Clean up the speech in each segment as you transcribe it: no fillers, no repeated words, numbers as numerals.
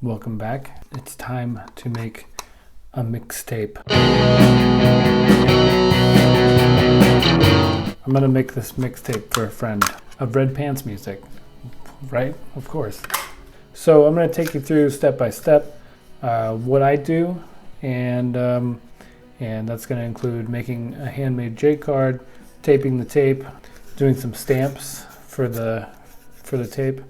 Welcome back. It's time to make a mixtape. I'm gonna make this mixtape for a friend of Red Pants music, right? Of course. So I'm gonna take you through step by step what I do, and that's gonna include making a handmade J card, taping the tape, doing some stamps for the tape.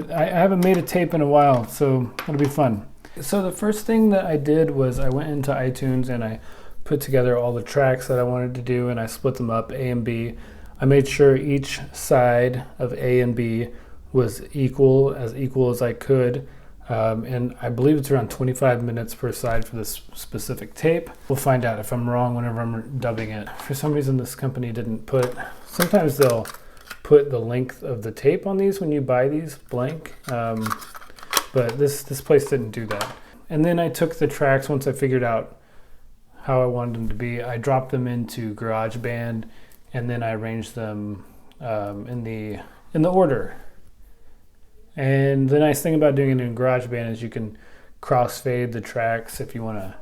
I haven't made a tape in a while, so it'll be fun. So the first thing that I did was I went into iTunes and I put together all the tracks that I wanted to do, and I split them up, A and B. I made sure each side of A and B was equal as I could. And I believe it's around 25 minutes per side for this specific tape. We'll find out if I'm wrong whenever I'm dubbing it. For some reason this company didn't put, sometimes they'll put the length of the tape on these when you buy these blank, but this place didn't do that. And then I took the tracks, once I figured out how I wanted them to be, I dropped them into Garageband, and then I arranged them in the order. And the nice thing about doing it in Garageband is you can crossfade the tracks if you want to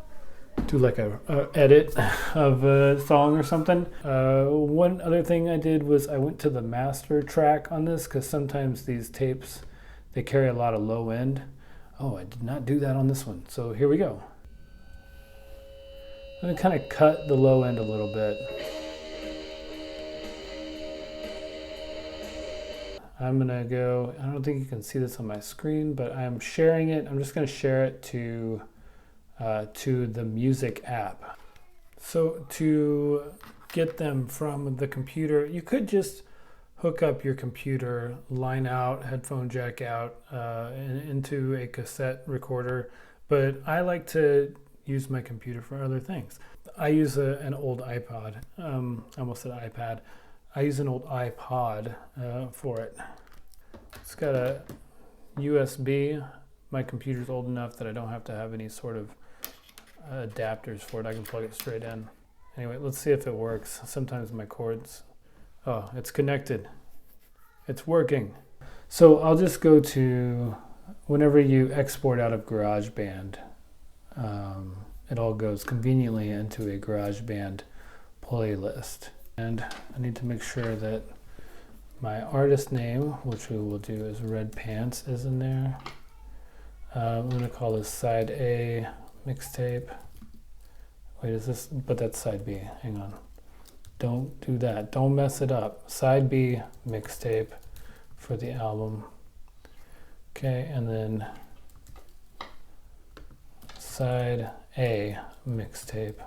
do like a edit of a song or something. One other thing I did was I went to the master track on this, because sometimes these tapes, they carry a lot of low end. Oh, I did not do that on this one. So here we go. I'm gonna kind of cut the low end a little bit. I'm gonna go, I don't think you can see this on my screen, but I'm sharing it. I'm just gonna share it to the music app. So to get them from the computer, you could just hook up your computer, line out, headphone jack out into a cassette recorder, but I like to use my computer for other things. I use an old iPod. I almost said iPad. I use an old iPod for it. It's got a USB. My computer's old enough that I don't have to have any sort of adapters for it. I can plug it straight in. Anyway, let's see if it works. Sometimes my cords, oh, it's connected. It's working. So I'll just go to, whenever you export out of GarageBand, it all goes conveniently into a GarageBand playlist. And I need to make sure that my artist name, which we will do is Red Pants, is in there. I'm going to call this side A mixtape. Wait, is this, but that's side B. Hang on. Don't do that. Don't mess it up. Side B mixtape for the album. Okay, and then side A mixtape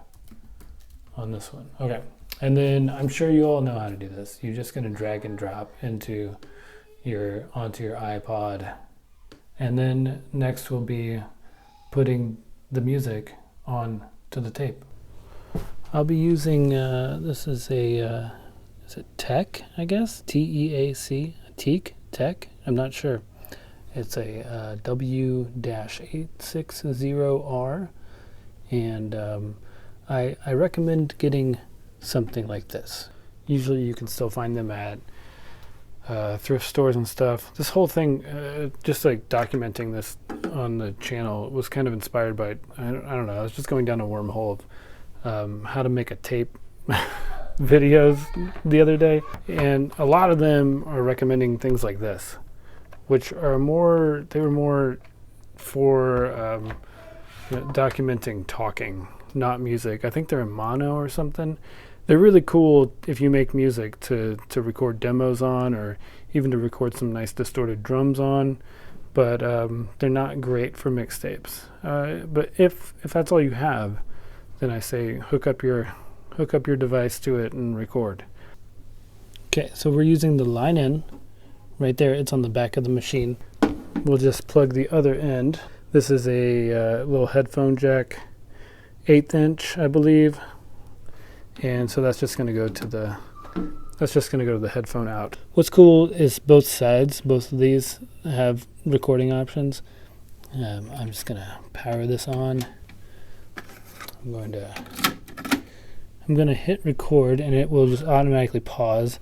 on this one. Okay. And then I'm sure you all know how to do this. You're just going to drag and drop onto your iPod. And then next will be putting the music on to the tape. I'll be using, this is a, is it Tech, I guess? T-E-A-C, Tech? I'm not sure. It's a W-860R. And I recommend getting something like this. Usually you can still find them at thrift stores and stuff. This whole thing, just like documenting this on the channel, was kind of inspired by, I don't know, I was just going down a wormhole of how to make a tape videos the other day, and a lot of them are recommending things like this, which are more, they were more for documenting talking, not music. I think they're in mono or something. They're really cool if you make music to record demos on, or even to record some nice distorted drums on, but they're not great for mixtapes. But if that's all you have, then I say hook up your device to it and record. Okay, so we're using the line in right there. It's on the back of the machine. We'll just plug the other end. This is a little headphone jack, 1/8 inch, I believe. And so that's just going to go to the headphone out. What's cool is both sides, both of these have recording options. I'm just going to power this on. I'm going to hit record, and it will just automatically pause,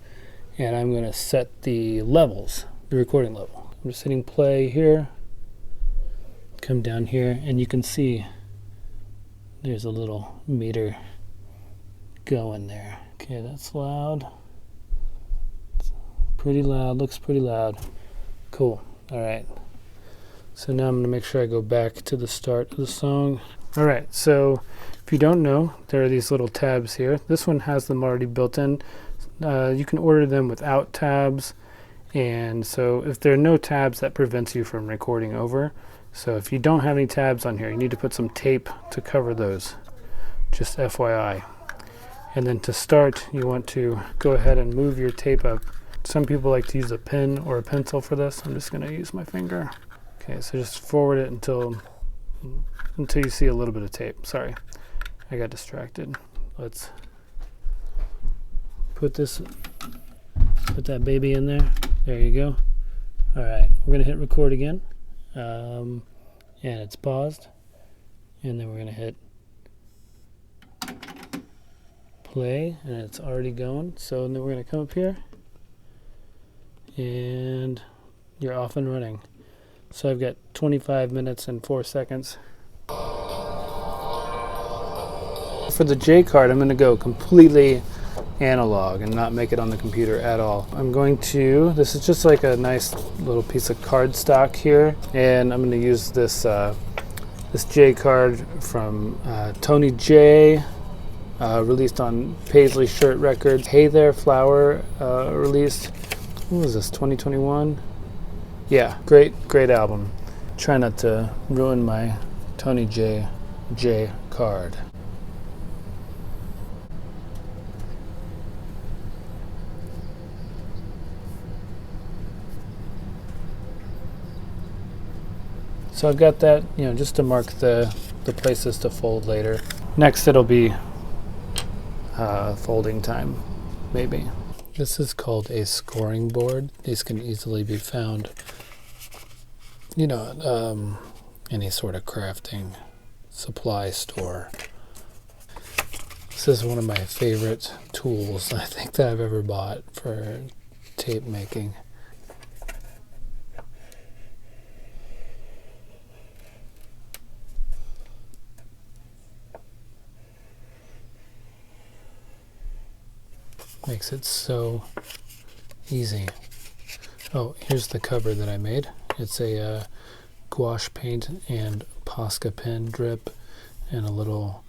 and I'm going to set the levels, the recording level. I'm just hitting play here. come down here, and you can see there's a little meter going there. Okay, that's loud. It's pretty loud, looks pretty loud. Cool. All right. So now I'm going to make sure I go back to the start of the song. All right, so if you don't know, there are these little tabs here. This one has them already built in. You can order them without tabs. And so if there are no tabs, that prevents you from recording over. So if you don't have any tabs on here, you need to put some tape to cover those. Just FYI. And then to start, you want to go ahead and move your tape up. Some people like to use a pen or a pencil for this. I'm just going to use my finger. Okay, so just forward it until you see a little bit of tape. Sorry, I got distracted. Let's put that baby in there. There you go. All right, we're gonna hit record again, and it's paused, and then we're gonna hit play, and it's already going. So then we're gonna come up here, and you're off and running. So I've got 25 minutes and 4 seconds. For the J card, I'm going to go completely analog and not make it on the computer at all. I'm going to, this is just like a nice little piece of cardstock here, and I'm going to use this this J card from Tony J, released on Paisley Shirt Records. Hey There Flower, released, what was this, 2021? Yeah, great album. Try not to ruin my Tony J card. So I've got that, just to mark the places to fold later. Next it'll be folding time, maybe. This is called a scoring board. These can easily be found, at any sort of crafting supply store. This is one of my favorite tools, I think, that I've ever bought for tape making. Makes it so easy. Oh, here's the cover that I made. It's a gouache paint and Posca pen drip and a little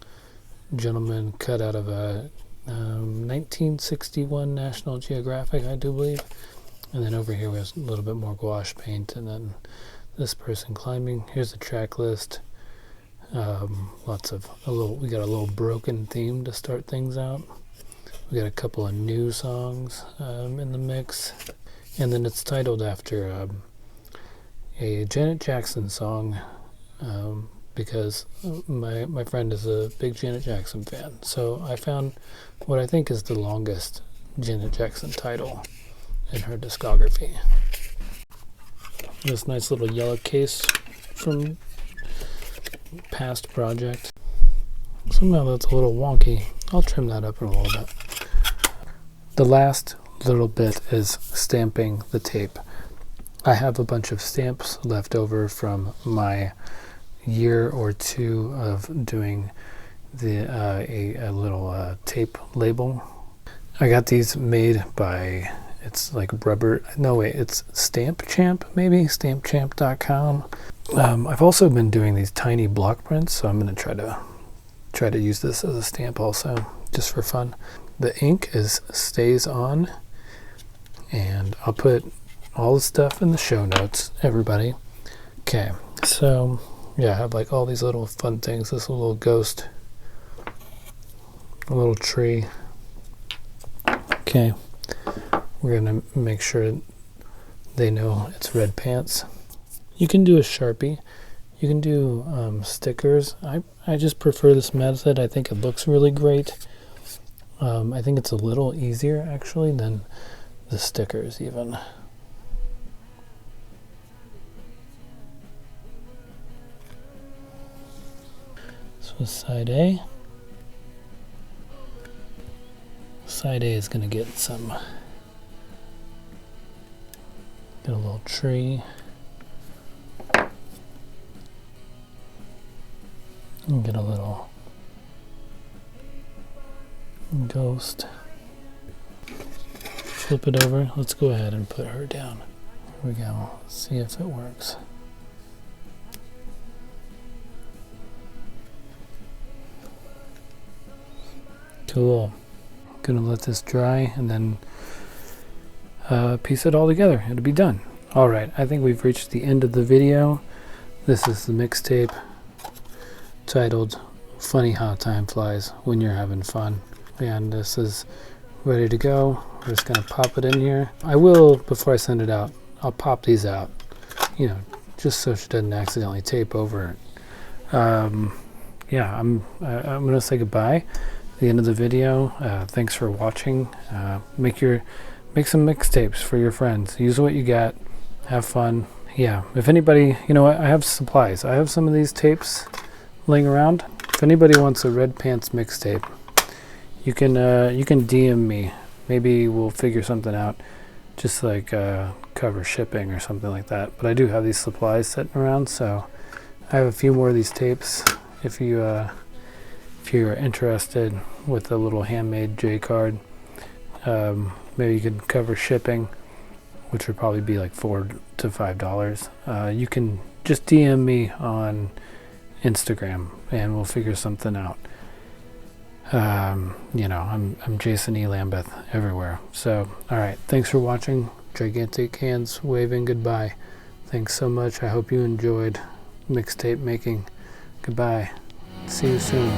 gentleman cut out of a 1961 National Geographic, I do believe. And then over here was a little bit more gouache paint, and then this person climbing. Here's the track list. We got a little broken theme to start things out. We got a couple of new songs in the mix, and then it's titled after a Janet Jackson song, because my friend is a big Janet Jackson fan. So I found what I think is the longest Janet Jackson title in her discography. This nice little yellow case from past project. Somehow that's a little wonky. I'll trim that up a little bit. The last little bit is stamping the tape. I have a bunch of stamps left over from my year or two of doing a little tape label. I got these made by, it's like rubber, no wait, it's Stamp Champ, maybe, stampchamp.com. I've also been doing these tiny block prints, so I'm going to try to use this as a stamp also, just for fun. The ink is Staz On, and I'll put all the stuff in the show notes, everybody. Okay, so yeah, I have like all these little fun things. This little ghost, a little tree. Okay, we're gonna make sure they know it's red pants. You can do a Sharpie. You can do stickers. I just prefer this method. I think it looks really great. I think it's a little easier actually than the stickers even. So side A. Side A is going to get a little tree. And get a little ghost. Flip it over. Let's go ahead and put her down. Here we go. Let's see if it works. Cool. Gonna let this dry and then piece it all together. It'll be done. Alright, I think we've reached the end of the video. This is the mixtape titled Funny How Time Flies When You're Having Fun. And this is ready to go. We're just gonna pop it in here. I will, before I send it out, I'll pop these out, you know, just so she doesn't accidentally tape over it. Yeah, I'm gonna say goodbye. The end of the video. Thanks for watching. Make some mixtapes for your friends. Use what you got. Have fun. Yeah, if anybody, you know what, I have supplies. I have some of these tapes laying around. If anybody wants a Red Pants mixtape, you can DM me. Maybe we'll figure something out, just like cover shipping or something like that. But I do have these supplies sitting around, so I have a few more of these tapes. If you're interested with a little handmade J card, maybe you could cover shipping, which would probably be like $4 to $5. You can just DM me on Instagram and we'll figure something out. You know, I'm Jason E. Lambeth everywhere. So, alright, thanks for watching. Gigantic hands waving goodbye. Thanks so much. I hope you enjoyed mixtape making. Goodbye. See you soon.